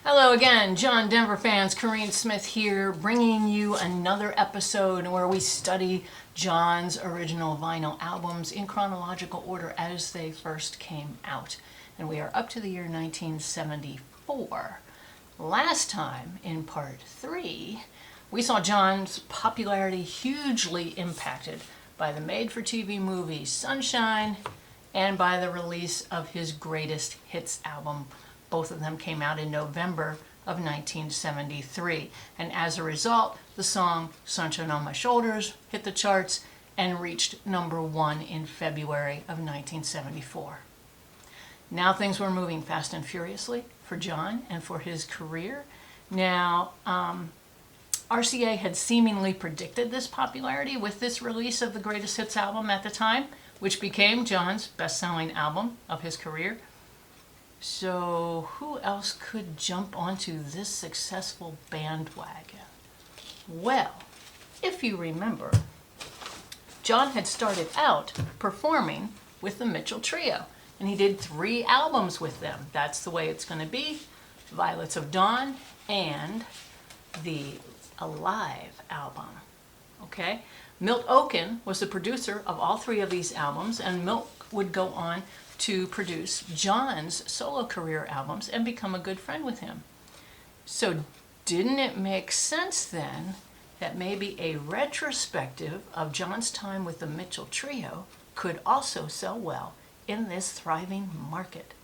Hello again, John Denver fans. Corinne Smith here, bringing you another episode where we study John's original vinyl albums in chronological order as they first came out. And we are up to the year 1974. Last time, in part 3, we saw John's popularity hugely impacted by the made-for-TV movie Sunshine and by the release of his greatest hits album. Both of them came out in November of 1973. And as a result, the song Sunshine on My Shoulders hit the charts and reached #1 in February of 1974. Now things were moving fast and furiously for John and for his career. Now, RCA had seemingly predicted this popularity with this release of the greatest hits album at the time, which became John's best-selling album of his career. So who else could jump onto this successful bandwagon? Well, if you remember, John had started out performing with the Mitchell Trio, and he did 3 albums with them. That's the Way It's Gonna Be, Violets of Dawn, and the Alive album. Okay? Milt Oken was the producer of all 3 of these albums, and Milt would go on to produce John's solo career albums and become a good friend with him. So didn't it make sense then that maybe a retrospective of John's time with the Mitchell Trio could also sell well in this thriving market?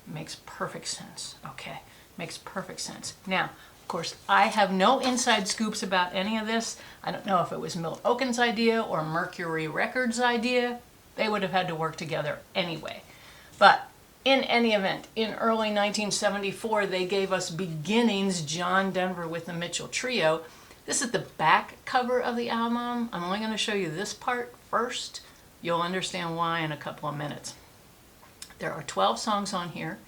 Makes perfect sense, okay? Makes perfect sense. Now, of course, I have no inside scoops about any of this. I don't know if it was Milt Oken's idea or Mercury Records' idea. They would have had to work together anyway. But in any event, in early 1974, they gave us Beginnings, John Denver with the Mitchell Trio. This is the back cover of the album. I'm only going to show you this part first. You'll understand why in a couple of minutes. There are 12 songs on here.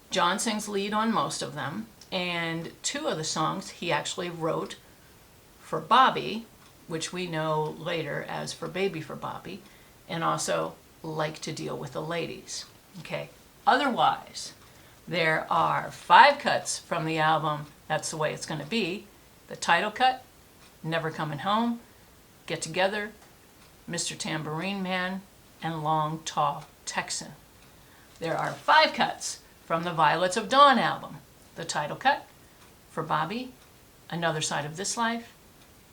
John sings lead on most of them. And 2 of the songs he actually wrote for Bobby, which we know later as For Baby for Bobby, and also Like to Deal with the Ladies. Okay. Otherwise, there are 5 cuts from the album That's the Way It's Gonna Be. The title cut, Never Coming Home, Get Together, Mr. Tambourine Man, and Long Tall Texan. There are 5 cuts from the Violets of Dawn album. The title cut, For Bobby, Another Side of This Life,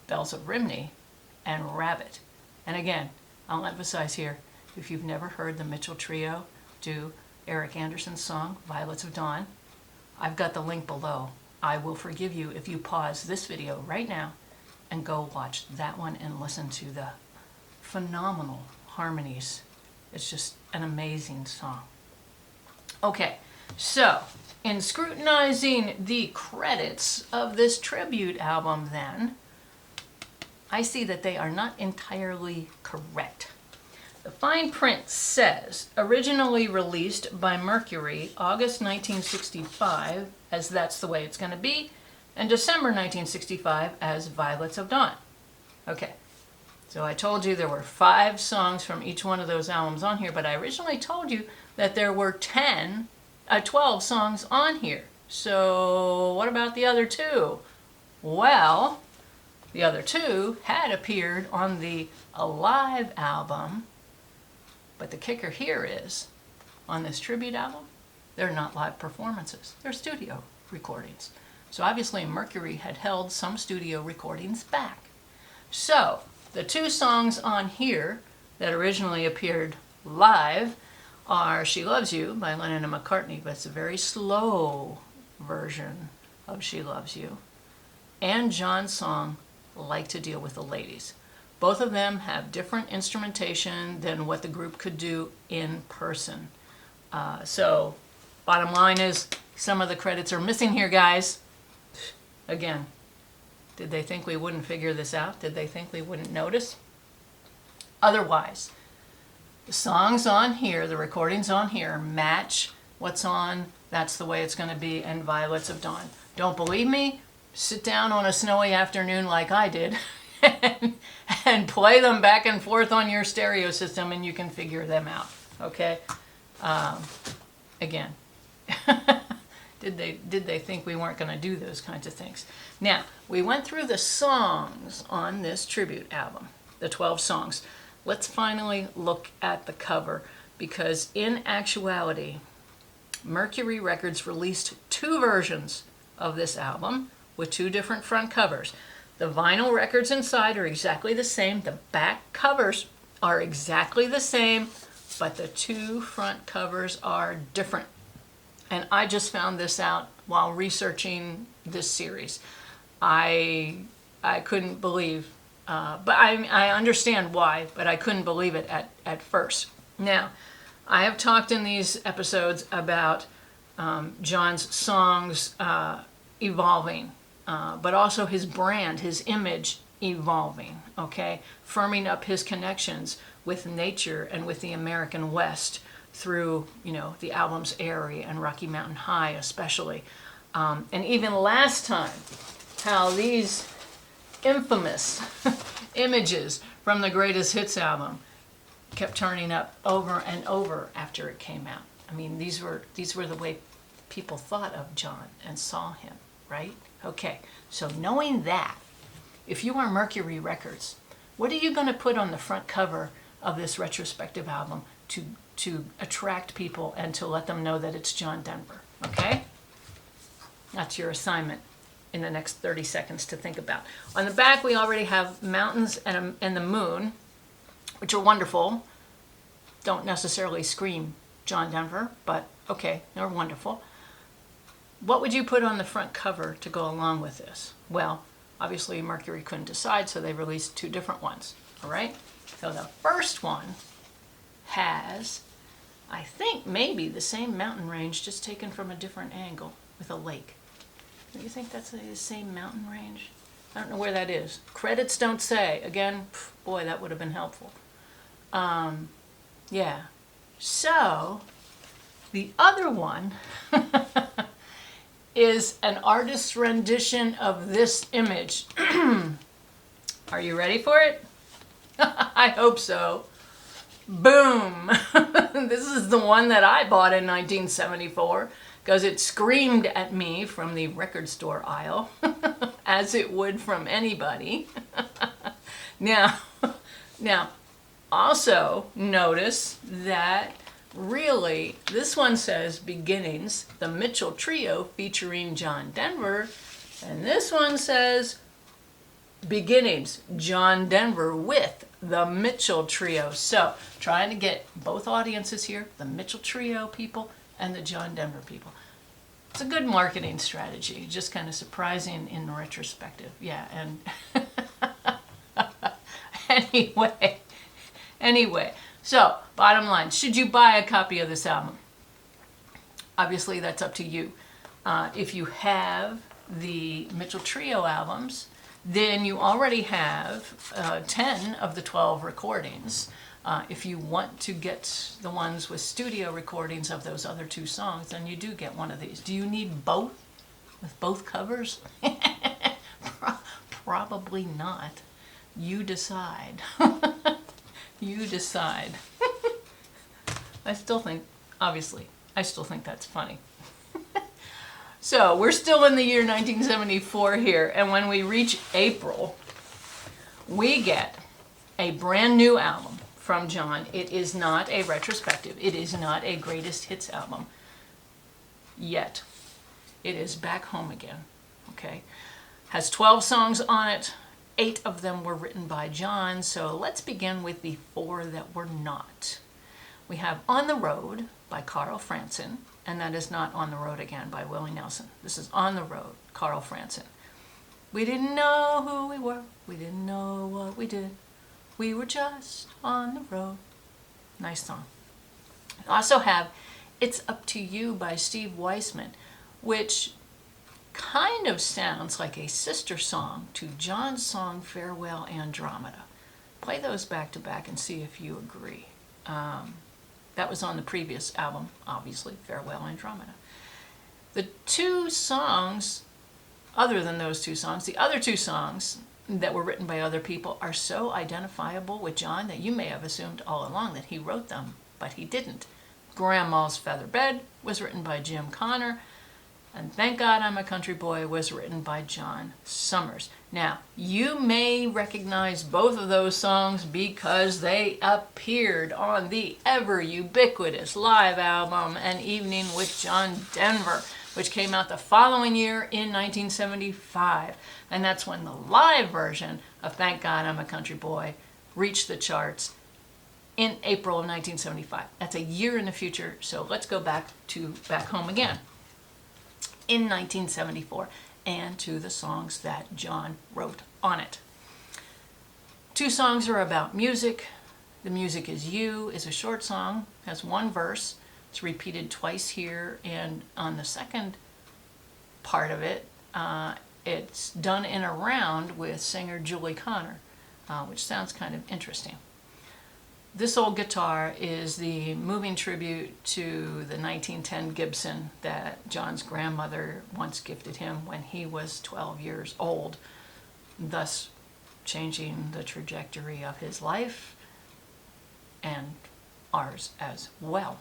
Bells of Rimney, and Rabbit. And again, I'll emphasize here, if you've never heard the Mitchell Trio do Eric Anderson's song, Violets of Dawn, I've got the link below. I will forgive you if you pause this video right now and go watch that one and listen to the phenomenal harmonies. It's just an amazing song. Okay, so in scrutinizing the credits of this tribute album then, I see that they are not entirely correct. The fine print says, originally released by Mercury, August 1965, as That's the Way It's Gonna Be, and December 1965 as Violets of Dawn. Okay, so I told you there were 5 songs from each one of those albums on here, but I originally told you that there were 12 songs on here. So what about the other 2? Well, the other 2 had appeared on the Alive album, but the kicker here is, on this tribute album, they're not live performances. They're studio recordings. So obviously Mercury had held some studio recordings back. So the 2 songs on here that originally appeared live are She Loves You by Lennon and McCartney, but it's a very slow version of She Loves You, and John's song Like to Deal with the Ladies. Both of them have different instrumentation than what the group could do in person. So bottom line is, some of the credits are missing here, guys. Again, did they think we wouldn't figure this out? Did they think we wouldn't notice? Otherwise, the songs on here, the recordings on here, match what's on That's the Way It's Gonna Be and Violets of Dawn. Don't believe me? Sit down on a snowy afternoon like I did and play them back and forth on your stereo system and you can figure them out, okay? Again, Did they think we weren't going to do those kinds of things? Now, we went through the songs on this tribute album, the 12 songs. Let's finally look at the cover, because in actuality, Mercury Records released 2 versions of this album with 2 different front covers. The vinyl records inside are exactly the same. The back covers are exactly the same, but the 2 front covers are different. And I just found this out while researching this series. I couldn't believe, but I understand why, but I couldn't believe it at first. Now, I have talked in these episodes about John's songs evolving, but also his brand, his image evolving, okay? Firming up his connections with nature and with the American West through, the albums Airy and Rocky Mountain High especially. And even last time, how these infamous images from the Greatest Hits album kept turning up over and over after it came out. I mean, these were the way people thought of John and saw him, right? Okay, so knowing that, if you are Mercury Records, what are you going to put on the front cover of this retrospective album to attract people and to let them know that it's John Denver, okay? That's your assignment in the next 30 seconds to think about. On the back, we already have mountains and the moon, which are wonderful. Don't necessarily scream John Denver, but okay, they're wonderful. What would you put on the front cover to go along with this? Well, obviously Mercury couldn't decide, so they released 2 different ones, all right? So the first one has, I think, maybe the same mountain range, just taken from a different angle with a lake. Do you think that's the same mountain range? I don't know where that is. Credits don't say. Again, boy, that would have been helpful. Yeah. So, the other one is an artist's rendition of this image. Are you ready for it? I hope so. Boom! This is the one that I bought in 1974 because it screamed at me from the record store aisle, as it would from anybody. Now, also notice that really this one says Beginnings, the Mitchell Trio featuring John Denver, and this one says Beginnings, John Denver with the Mitchell Trio. So, trying to get both audiences here, the Mitchell Trio people and the John Denver people. It's a good marketing strategy, just kind of surprising in retrospective. Yeah, and anyway, so bottom line, should you buy a copy of this album? Obviously, that's up to you. If you have the Mitchell Trio albums, then you already have 10 of the 12 recordings. If you want to get the ones with studio recordings of those other 2 songs, then you do get one of these. Do you need both? With both covers? Probably not. You decide. You decide. I still think that's funny. So, we're still in the year 1974 here, and when we reach April, we get a brand new album from John. It is not a retrospective. It is not a greatest hits album yet. It is Back Home Again, okay? Has 12 songs on it. 8 of them were written by John, so let's begin with the 4 that were not. We have On the Road by Carl Franzen, and that is not On the Road Again by Willie Nelson. This is On the Road, Carl Franzen. We didn't know who we were. We didn't know what we did. We were just on the road. Nice song. We also have It's Up to You by Steve Weisman, which kind of sounds like a sister song to John's song Farewell Andromeda. Play those back to back and see if you agree. That was on the previous album, obviously, Farewell Andromeda. The 2 songs, other than those 2 songs, the other 2 songs that were written by other people are so identifiable with John that you may have assumed all along that he wrote them, but he didn't. Grandma's Feather Bed was written by Jim Connor. And Thank God I'm a Country Boy was written by John Summers. Now, you may recognize both of those songs because they appeared on the ever ubiquitous live album An Evening with John Denver, which came out the following year in 1975. And that's when the live version of Thank God I'm a Country Boy reached the charts in April of 1975. That's a year in the future, so let's go back home again in 1974 and to the songs that John wrote on it. Two songs are about music. The Music Is You is a short song, has one verse. It's repeated twice here, and on the second part of it, it's done in a round with singer Julie Connor, which sounds kind of interesting. This old guitar is the moving tribute to the 1910 Gibson that John's grandmother once gifted him when he was 12 years old, thus changing the trajectory of his life and ours as well.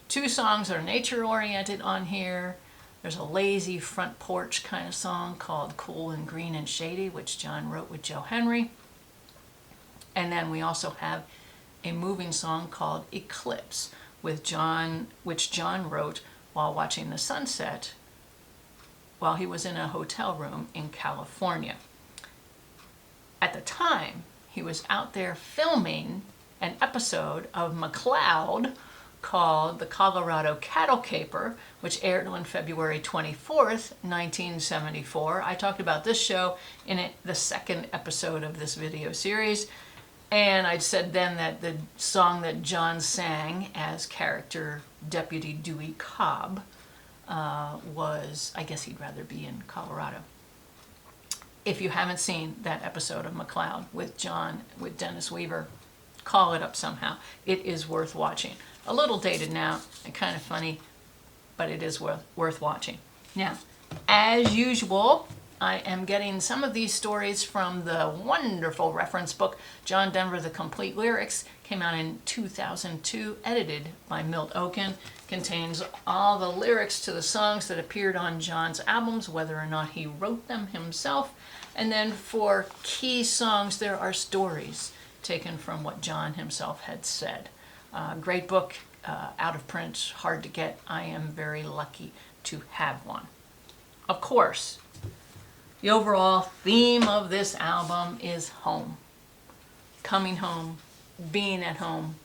Two songs are nature-oriented on here. There's a lazy front porch kind of song called Cool and Green and Shady, which John wrote with Joe Henry. And then we also have a moving song called Eclipse, which John wrote while watching the sunset while he was in a hotel room in California. At the time, he was out there filming an episode of McCloud called The Colorado Cattle Caper, which aired on February 24th, 1974. I talked about this show in the second episode of this video series. And I said then that the song that John sang as character Deputy Dewey Cobb was, I guess he'd rather be in Colorado. If you haven't seen that episode of McCloud with John, with Dennis Weaver, call it up somehow. It is worth watching. A little dated now and kind of funny, but it is worth watching. Now, as usual, I am getting some of these stories from the wonderful reference book, John Denver, The Complete Lyrics, came out in 2002, edited by Milt Oken, contains all the lyrics to the songs that appeared on John's albums, whether or not he wrote them himself. And then for key songs, there are stories taken from what John himself had said. Great book, out of print, hard to get. I am very lucky to have one. Of course, the overall theme of this album is home. Coming home, being at home,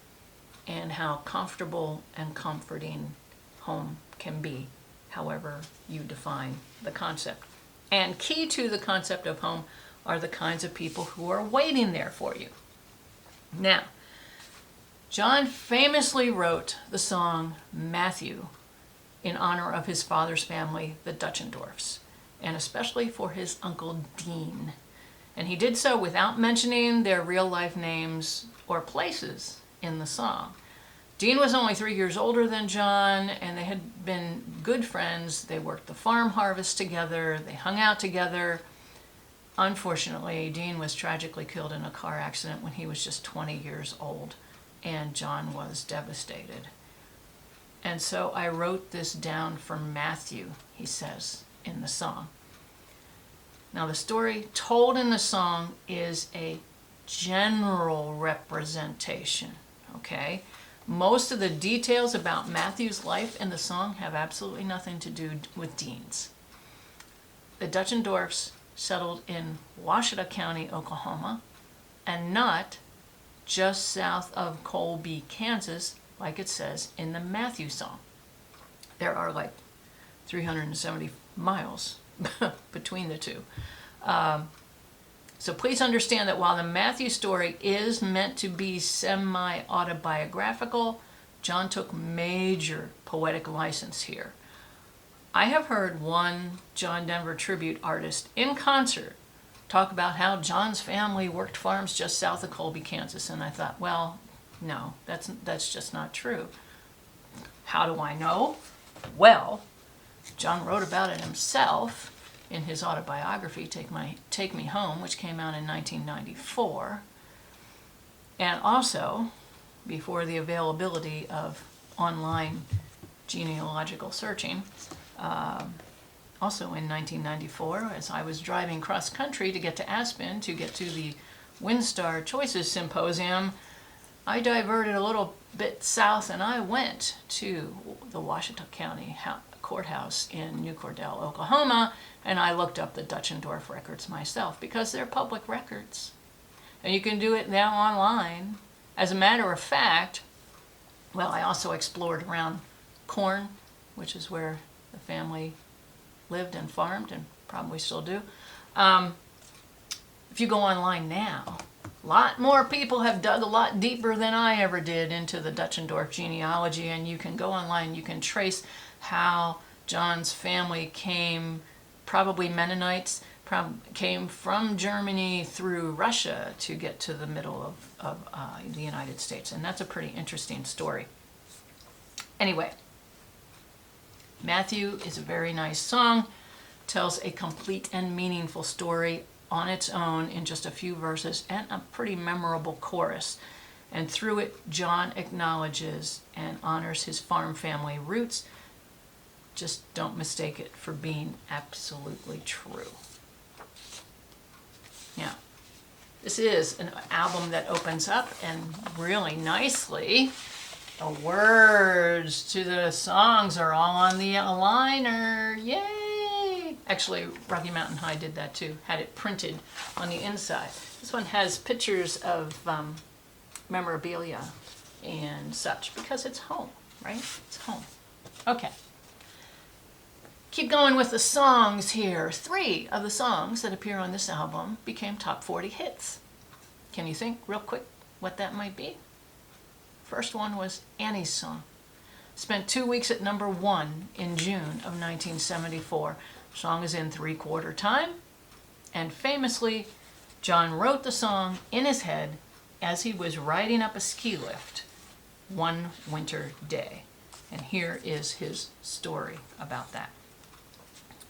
and how comfortable and comforting home can be, however you define the concept. And key to the concept of home are the kinds of people who are waiting there for you. Now, John famously wrote the song Matthew in honor of his father's family, the Dutchendorfs, and especially for his Uncle Dean. And he did so without mentioning their real-life names or places in the song. Dean was only 3 years older than John, and they had been good friends. They worked the farm harvest together. They hung out together. Unfortunately, Dean was tragically killed in a car accident when he was just 20 years old, and John was devastated. And so I wrote this down for Matthew, he says in the song. Now, the story told in the song is a general representation, okay? Most of the details about Matthew's life in the song have absolutely nothing to do with Dean's. The Dutchendorfs settled in Washita County, Oklahoma, and not just south of Colby, Kansas, like it says in the Matthew song. There are like 370 miles between the two. So please understand that while the Matthew story is meant to be semi-autobiographical, John took major poetic license here. I have heard one John Denver tribute artist in concert talk about how John's family worked farms just south of Colby, Kansas, and I thought, well, no, that's just not true. How do I know? Well, John wrote about it himself in his autobiography, Take Me Home, which came out in 1994. And also, before the availability of online genealogical searching, Also in 1994, as I was driving cross country to get to Aspen to get to the WinStar Choices Symposium, I diverted a little bit south and I went to the Washita County Courthouse in New Cordell, Oklahoma, and I looked up the Dutchendorf records myself because they're public records. And you can do it now online. As a matter of fact, well, I also explored around Corn, which is where the family lived and farmed and probably still do. If you go online now, a lot more people have dug a lot deeper than I ever did into the Dutchendorf genealogy, and you can go online, you can trace how John's family came, probably Mennonites, came from Germany through Russia to get to the middle of the United States, and that's a pretty interesting story. Anyway, Matthew is a very nice song, tells a complete and meaningful story on its own in just a few verses and a pretty memorable chorus. And through it, John acknowledges and honors his farm family roots. Just don't mistake it for being absolutely true. Now, this is an album that opens up and really nicely. The words to the songs are all on the liner. Yay! Actually, Rocky Mountain High did that too, had it printed on the inside. This one has pictures of memorabilia and such because it's home, right? It's home. Okay. Keep going with the songs here. 3 of the songs that appear on this album became top 40 hits. Can you think real quick what that might be? First one was Annie's Song. Spent 2 weeks at number 1 in June of 1974. Song is in 3/4 time, and famously, John wrote the song in his head as he was riding up a ski lift one winter day. And here is his story about that.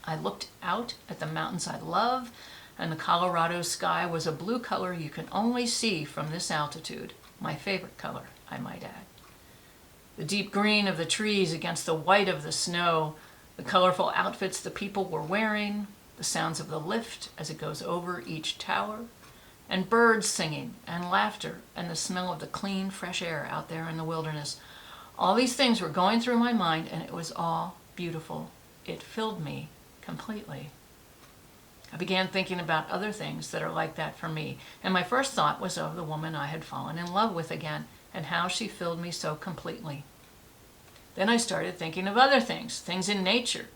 I looked out at the mountains I love, and the Colorado sky was a blue color you can only see from this altitude. My favorite color, I might add. The deep green of the trees against the white of the snow, the colorful outfits the people were wearing, the sounds of the lift as it goes over each tower, and birds singing and laughter and the smell of the clean, fresh air out there in the wilderness. All these things were going through my mind, and it was all beautiful. It filled me completely. I began thinking about other things that are like that for me, and my first thought was of the woman I had fallen in love with again, and how she filled me so completely. Then I started thinking of other things, things in nature,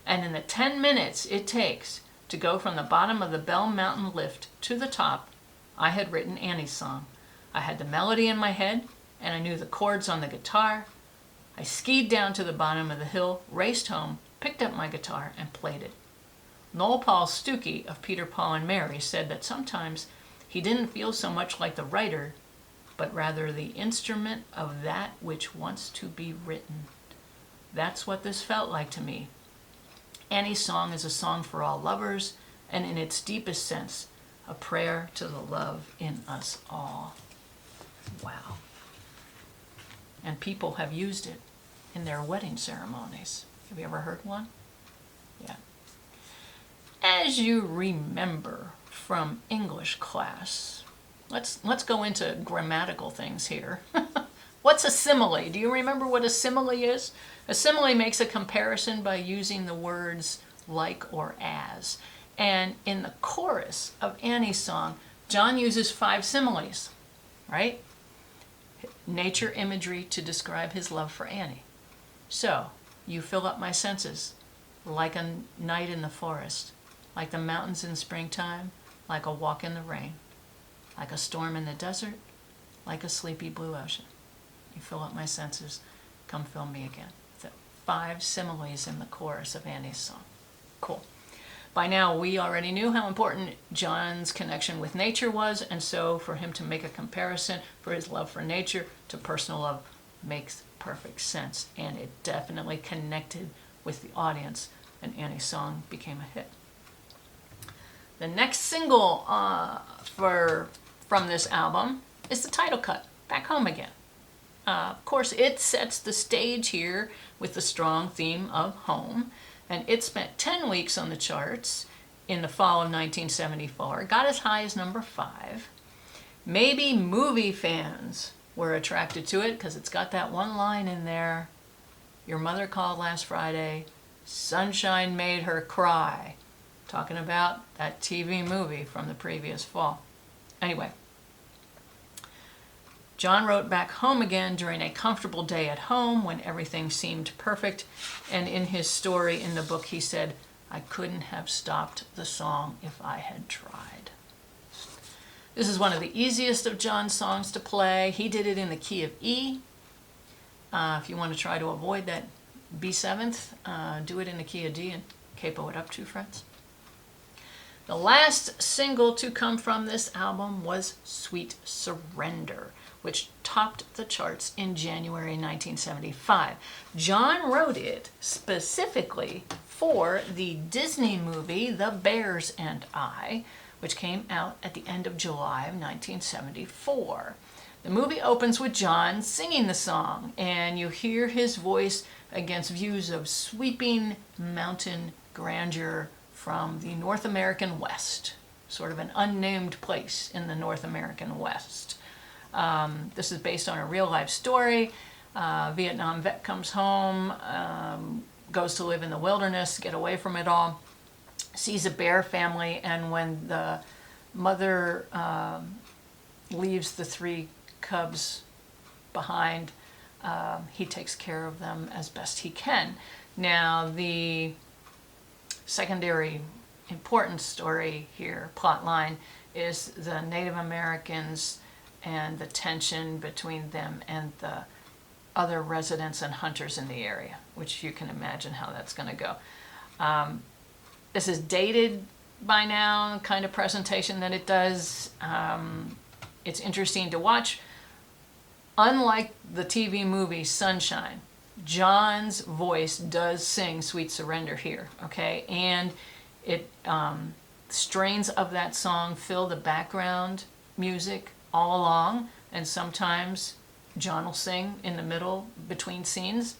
and in the 10 minutes it takes to go from the bottom of the Bell Mountain lift to the top, I had written Annie's Song. I had the melody in my head, and I knew the chords on the guitar. I skied down to the bottom of the hill, raced home, picked up my guitar, and played it. Noel Paul Stookey of Peter, Paul, and Mary said that sometimes he didn't feel so much like the writer, but rather the instrument of that which wants to be written. That's what this felt like to me. Annie's Song is a song for all lovers, and in its deepest sense, a prayer to the love in us all. Wow. And people have used it in their wedding ceremonies. Have you ever heard one? Yeah. As you remember from English class, let's go into grammatical things here. What's a simile? Do you remember what a simile is? A simile makes a comparison by using the words like or as. And in the chorus of Annie's Song, John uses 5 similes, right? Nature imagery to describe his love for Annie. So, you fill up my senses, like a night in the forest, like the mountains in springtime, like a walk in the rain, like a storm in the desert, like a sleepy blue ocean. You fill up my senses, come fill me again. So 5 similes in the chorus of Annie's Song. Cool. By now, we already knew how important John's connection with nature was, and so for him to make a comparison for his love for nature to personal love makes perfect sense, and it definitely connected with the audience, and Annie's Song became a hit. The next single from this album is the title cut, Back Home Again. Of course, it sets the stage here with the strong theme of home, and it spent 10 weeks on the charts in the fall of 1974, got as high as number 5. Maybe movie fans were attracted to it because it's got that one line in there, "Your mother called last Friday, sunshine made her cry," talking about that TV movie from the previous fall. Anyway, John wrote Back Home Again during a comfortable day at home when everything seemed perfect, and in his story in the book he said, "I couldn't have stopped the song if I had tried." This is one of the easiest of John's songs to play. He did it in the key of E. If you want to try to avoid that B7th, do it in the key of D and capo it up 2 frets. The last single to come from this album was Sweet Surrender, which topped the charts in January 1975. John wrote it specifically for the Disney movie The Bears and I, which came out at the end of July of 1974. The movie opens with John singing the song, and you hear his voice against views of sweeping mountain grandeur from the North American West, sort of an unnamed place in the North American West. This is based on a real-life story. Vietnam vet comes home, goes to live in the wilderness, get away from it all, sees a bear family, and when the mother leaves the 3 cubs behind, he takes care of them as best he can. Now, the secondary important story here, plot line, is the Native Americans and the tension between them and the other residents and hunters in the area, which you can imagine how that's going to go. This is dated by now, the kind of presentation that it does. It's interesting to watch. Unlike the TV movie Sunshine, John's voice does sing Sweet Surrender here, okay? And it strains of that song fill the background music all along, and sometimes John will sing in the middle between scenes,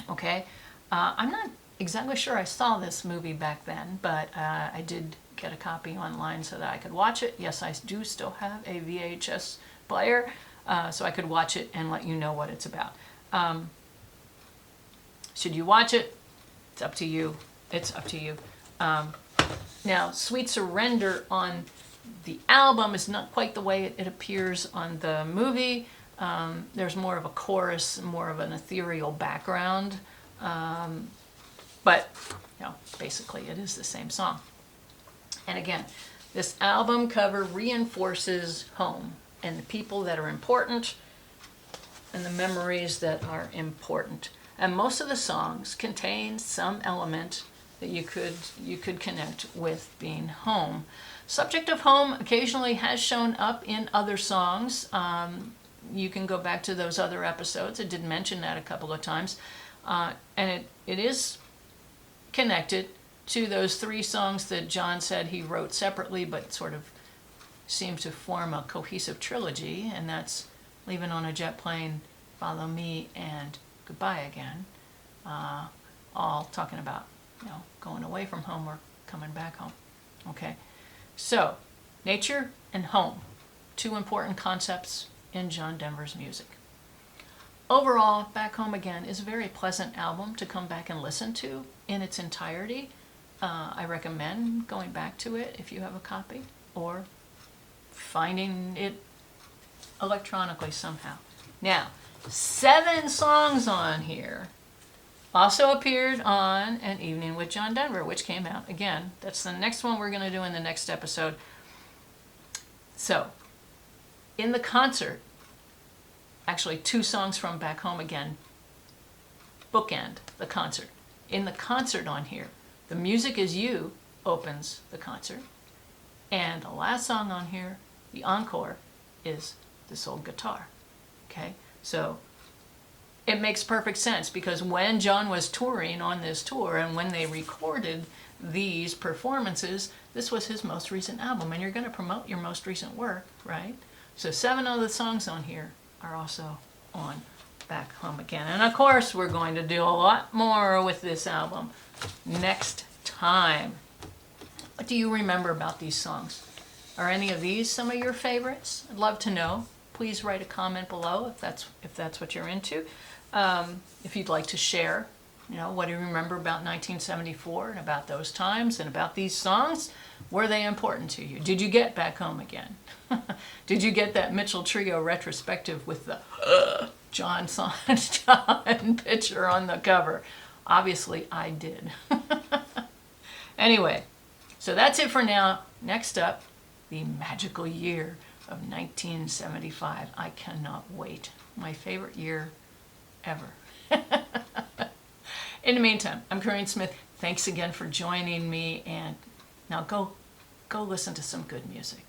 okay? I'm not exactly sure I saw this movie back then, but I did get a copy online so that I could watch it. Yes, I do still have a VHS player, so I could watch it and let you know what it's about. Should you watch it? It's up to you. It's up to you. Now, Sweet Surrender on the album is not quite the way it appears on the movie. There's more of a chorus, more of an ethereal background. But, you know, basically it is the same song. And again, this album cover reinforces home and the people that are important and the memories that are important. And most of the songs contain some element that you could connect with being home. Subject of home occasionally has shown up in other songs. You can go back to those other episodes. I did mention that a couple of times. And it is connected to those 3 songs that John said he wrote separately but sort of seem to form a cohesive trilogy, and that's Leaving on a Jet Plane, Follow Me, and Goodbye Again. All talking about, you know, going away from home or coming back home. Okay, so nature and home, 2 important concepts in John Denver's music. Overall, Back Home Again is a very pleasant album to come back and listen to in its entirety. I recommend going back to it if you have a copy, or finding it electronically somehow. Now, 7 songs on here also appeared on An Evening with John Denver, which came out again. That's the next one we're going to do in the next episode. So, in the concert, actually 2 songs from Back Home Again bookend the concert. In the concert on here, The Music Is You opens the concert, and the last song on here, the encore, is This Old Guitar. Okay, so it makes perfect sense, because when John was touring on this tour and when they recorded these performances, this was his most recent album, and you're going to promote your most recent work, right? So 7 of the songs on here are also on Back Home Again. And of course, we're going to do a lot more with this album next time. What do you remember about these songs? Are any of these some of your favorites? I'd love to know. Please write a comment below if that's what you're into. If you'd like to share, what do you remember about 1974 and about those times and about these songs? Were they important to you? Did you get Back Home Again? Did you get that Mitchell Trio retrospective with the John picture on the cover? Obviously, I did. Anyway, so that's it for now. Next up, the magical year of 1975. I cannot wait. My favorite year ever. In the meantime, I'm Corinne Smith. Thanks again for joining me, and now go listen to some good music.